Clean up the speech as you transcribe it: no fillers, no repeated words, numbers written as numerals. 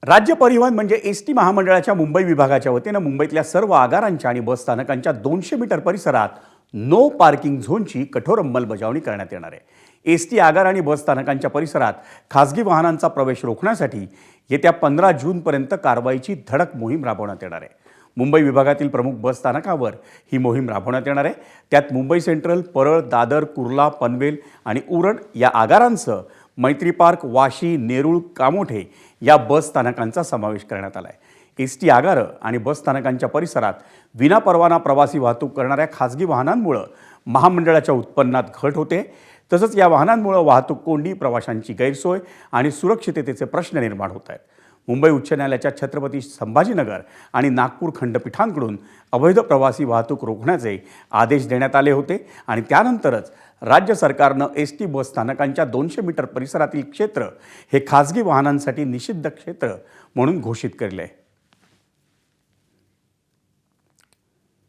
राज्य परिवहन म्हणजे एसटी महामंडळाच्या मुंबई विभागाच्या वतीनं मुंबईतल्या सर्व आगारांच्या आणि बस स्थानकांच्या 200 मीटर परिसरात नो पार्किंग झोनची कठोर अंमलबजावणी करण्यात येणार आहे। एसटी आगार आणि बस स्थानकांच्या परिसरात खासगी वाहनांचा प्रवेश रोखण्यासाठी येत्या 15 जूनपर्यंत कारवाईची धडक मोहीम राबवण्यात येणार आहे। मुंबई विभागातील प्रमुख बस स्थानकावर ही मोहीम राबवण्यात येणार आहे। त्यात मुंबई सेंट्रल, परळ, दादर, कुर्ला, पनवेल आणि उरण या आगारांसह मैत्री पार्क, वाशी, नेरूळ, कामोठे या बस स्थानकांचा समावेश करण्यात आला आहे। एसटी आगारं आणि बस स्थानकांच्या परिसरात विनापरवाना प्रवासी वाहतूक करणाऱ्या खासगी वाहनांमुळे महामंडळाच्या उत्पन्नात घट होते। तसंच या वाहनांमुळे वाहतूक कोंडी, प्रवाशांची गैरसोय आणि सुरक्षिततेचे प्रश्न निर्माण होत आहेत। मुंबई उच्च न्यायालयाच्या छत्रपती संभाजीनगर आणि नागपूर खंडपीठांकडून अवैध प्रवासी वाहतूक रोखण्याचे आदेश देण्यात आले होते आणि त्यानंतरच राज्य सरकारनं एसटी बस स्थानकांच्या 200 मीटर परिसरातील क्षेत्र हे खासगी वाहनांसाठी निषिद्ध क्षेत्र म्हणून घोषित केले आहे।